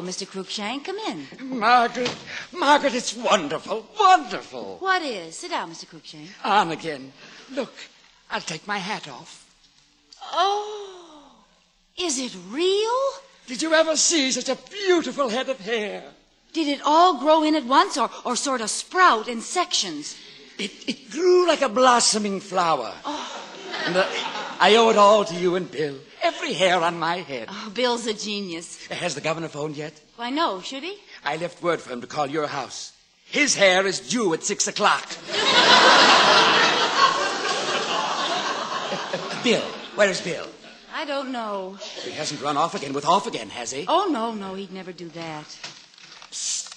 Mr. Cruikshank. Come in. Margaret, it's wonderful, wonderful. What is? Sit down, Mr. Cruikshank. On again. Look, I'll take my hat off. Oh, is it real? Did you ever see such a beautiful head of hair? Did it all grow in at once or sort of sprout in sections? It grew like a blossoming flower. Oh. And I owe it all to you and Bill. Every hair on my head. Oh, Bill's a genius. Has the governor phoned yet? Why, no. Should he? I left word for him to call your house. His hair is due at 6 o'clock. Bill. Where's Bill? I don't know. He hasn't run off again with off again, has he? Oh, no, he'd never do that. Psst.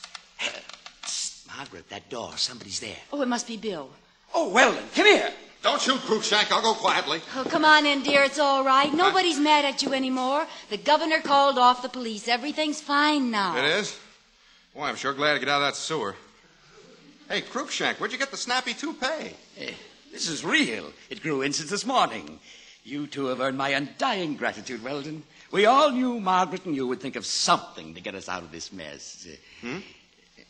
Psst. Margaret, that door. Somebody's there. Oh, it must be Bill. Oh, Weldon, come here. Don't shoot, Cruikshank. I'll go quietly. Oh, come on in, dear. It's all right. Nobody's mad at you anymore. The governor called off the police. Everything's fine now. It is? Boy, I'm sure glad to get out of that sewer. Hey, Cruikshank, where'd you get the snappy toupee? This is real. It grew in since this morning. You two have earned my undying gratitude, Weldon. We all knew Margaret and you would think of something to get us out of this mess.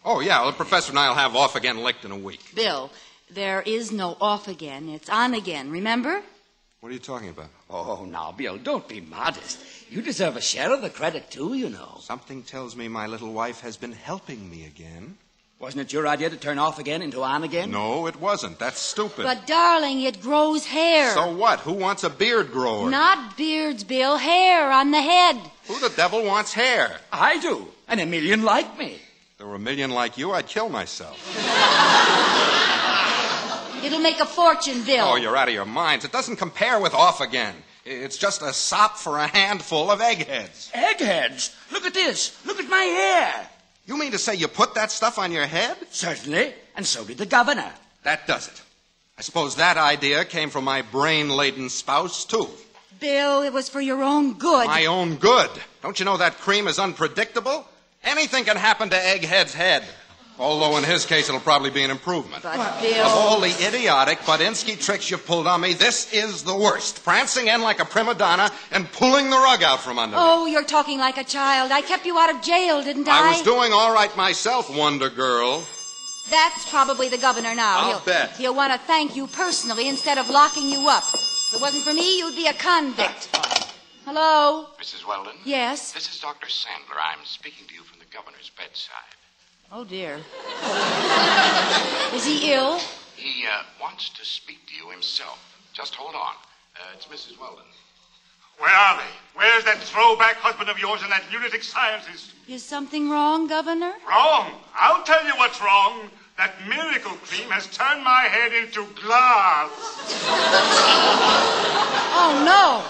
Oh, yeah, well, the professor and I'll have off again licked in a week. Bill, there is no off again. It's on again, remember? What are you talking about? Oh, now, Bill, don't be modest. You deserve a share of the credit, too, you know. Something tells me my little wife has been helping me again. Wasn't it your idea to turn off again into on again? No, it wasn't. That's stupid. But, darling, it grows hair. So what? Who wants a beard grower? Not beards, Bill. Hair on the head. Who the devil wants hair? I do. And a million like me. If there were a million like you, I'd kill myself. It'll make a fortune, Bill. Oh, you're out of your minds. It doesn't compare with off again. It's just a sop for a handful of eggheads. Eggheads? Look at this. Look at my hair. You mean to say you put that stuff on your head? Certainly. And so did the governor. That does it. I suppose that idea came from my brain-laden spouse, too. Bill, it was for your own good. My own good? Don't you know that cream is unpredictable? Anything can happen to Egghead's head. Although in his case, it'll probably be an improvement. But, Bill... Of all the idiotic Budinsky tricks you've pulled on me, this is the worst. Prancing in like a prima donna and pulling the rug out from under me. Oh, you're talking like a child. I kept you out of jail, didn't I? I was doing all right myself, Wonder Girl. That's probably the governor now. I'll bet. He'll want to thank you personally instead of locking you up. If it wasn't for me, you'd be a convict. Hello? Mrs. Weldon? Yes? This is Dr. Sandler. I'm speaking to you from the governor's bedside. Oh, dear. Is he ill? He wants to speak to you himself. Just hold on. It's Mrs. Weldon. Where are they? Where's that throwback husband of yours and that lunatic scientist? Is something wrong, Governor? Wrong. I'll tell you what's wrong. That miracle cream has turned my head into glass. Oh, no.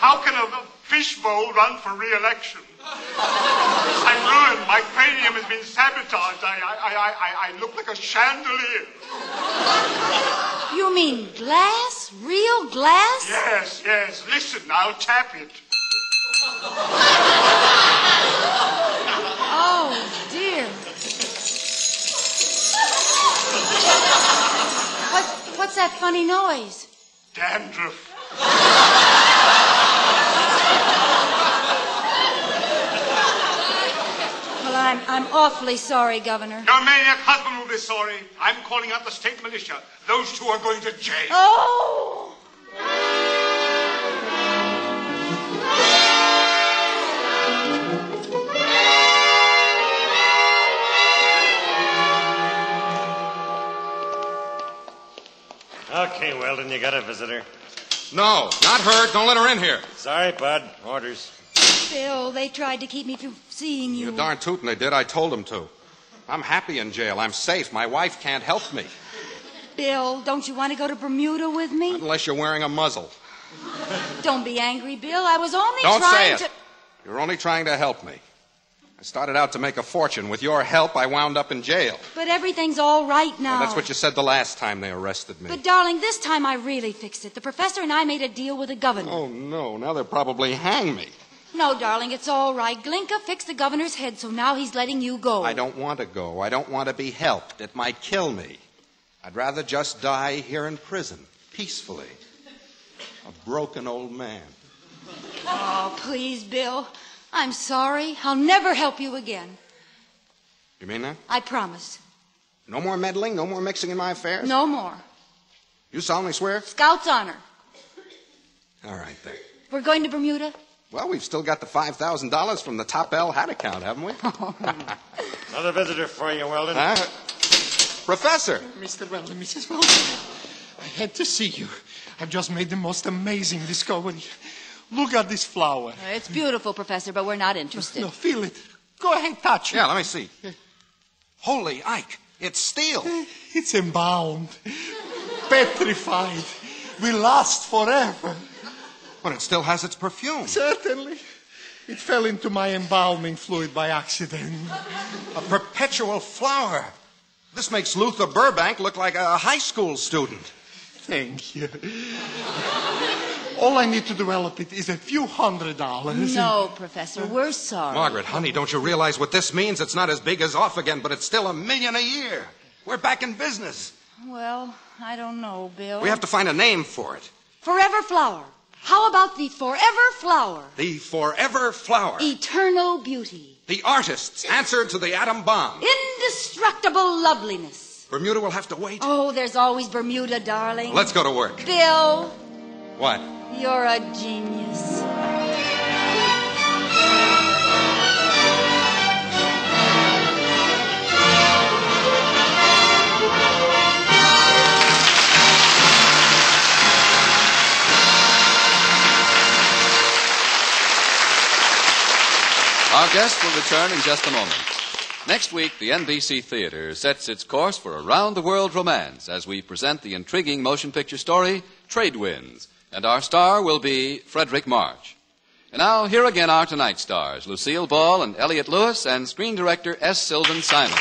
How can a fishbowl run for re-election? I'm ruined. My cranium has been sabotaged. I look like a chandelier. You mean glass? Real glass? Yes. Listen, I'll tap it. Oh, dear. What's that funny noise? Dandruff. Well, I'm awfully sorry, Governor. Your maniac husband will be sorry. I'm calling out the state militia. Those two are going to jail. Oh! Okay, Weldon, you got a visitor. No, not her. Don't let her in here. Sorry, Bud. Orders. Bill, they tried to keep me from seeing you. You're darn tootin' they did. I told them to. I'm happy in jail. I'm safe. My wife can't help me. Bill, don't you want to go to Bermuda with me? Not unless you're wearing a muzzle. Don't be angry, Bill. I was only Don't trying say it. You're only trying to help me. I started out to make a fortune. With your help, I wound up in jail. But everything's all right now. Well, that's what you said the last time they arrested me. But, darling, this time I really fixed it. The professor and I made a deal with the governor. Oh, no. Now they'll probably hang me. No, darling, it's all right. Glinka fixed the governor's head, so now he's letting you go. I don't want to go. I don't want to be helped. It might kill me. I'd rather just die here in prison, peacefully. A broken old man. Oh, please, Bill. I'm sorry. I'll never help you again. You mean that? I promise. No more meddling? No more mixing in my affairs? No more. You solemnly swear? Scout's honor. All right, then. We're going to Bermuda? Well, we've still got the $5,000 from the Top L hat account, haven't we? Another visitor for you, Weldon. Professor! Mr. Weldon, Mrs. Weldon, I had to see you. I've just made the most amazing discovery. Look at this flower. It's beautiful, Professor, but we're not interested. No, feel it. Go ahead, touch it. Yeah, let me see. Holy Ike, it's steel. It's embalmed, petrified, will last forever. But it still has its perfume. Certainly. It fell into my embalming fluid by accident. A perpetual flower. This makes Luther Burbank look like a high school student. Thank you. All I need to develop it is a few $100. No, Professor, we're sorry. Margaret, honey, don't you realize what this means? It's not as big as Off Again, but it's still $1 million a year. We're back in business. Well, I don't know, Bill. We have to find a name for it. Forever Flower. How about the Forever Flower? The Forever Flower. Eternal beauty. The artist's answer to the atom bomb. Indestructible loveliness. Bermuda will have to wait. Oh, there's always Bermuda, darling. Let's go to work. Bill, What? you're a genius. Our guest will return in just a moment. Next week, the NBC Theater sets its course for a round-the-world romance as we present the intriguing motion picture story, Trade Winds, and our star will be Frederick March. And now, here again are tonight's stars, Lucille Ball and Elliott Lewis, and screen director S. Sylvan Simon.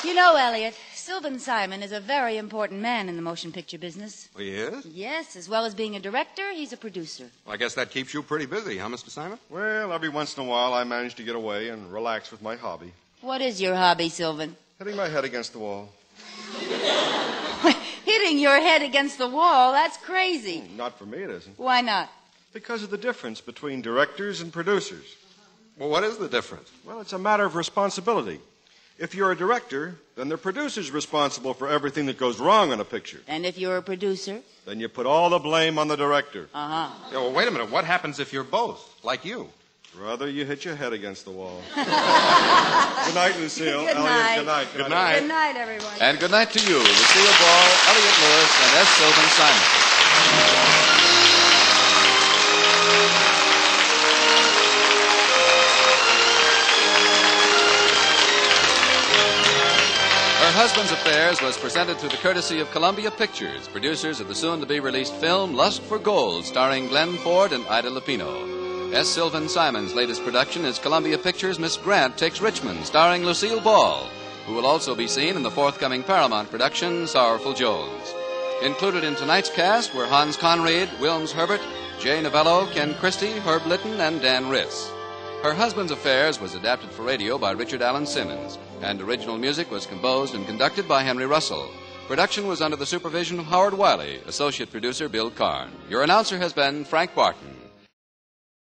You know, Elliott, Sylvan Simon is a very important man in the motion picture business. He is? Yes, as well as being a director, he's a producer. Well, I guess that keeps you pretty busy, huh, Mr. Simon? Well, every once in a while I manage to get away and relax with my hobby. What is your hobby, Sylvan? Hitting my head against the wall. Hitting your head against the wall, that's crazy. Not for me, it isn't. Why not? Because of the difference between directors and producers. Well, what is the difference? Well, it's a matter of responsibility. If you're a director, then the producer's responsible for everything that goes wrong in a picture. And if you're a producer? Then you put all the blame on the director. Uh-huh. Yeah, well, wait a minute. What happens if you're both, like you? Rather, you hit your head against the wall. Good night, Lucille. Good Elliott, night. good night. Good night. Good night, everyone. And good night to you, Lucille Ball, Elliott Lewis, and S. Sylvan Simon. Her Husband's Affairs was presented through the courtesy of Columbia Pictures, producers of the soon-to-be-released film Lust for Gold, starring Glenn Ford and Ida Lupino. S. Sylvan Simon's latest production is Columbia Pictures' Miss Grant Takes Richmond, starring Lucille Ball, who will also be seen in the forthcoming Paramount production Sorrowful Jones. Included in tonight's cast were Hans Conried, Wilms Herbert, Jay Novello, Ken Christie, Herb Litton, and Dan Riss. Her Husband's Affairs was adapted for radio by Richard Allen Simmons, and original music was composed and conducted by Henry Russell. Production was under the supervision of Howard Wiley, associate producer Bill Karn. Your announcer has been Frank Barton.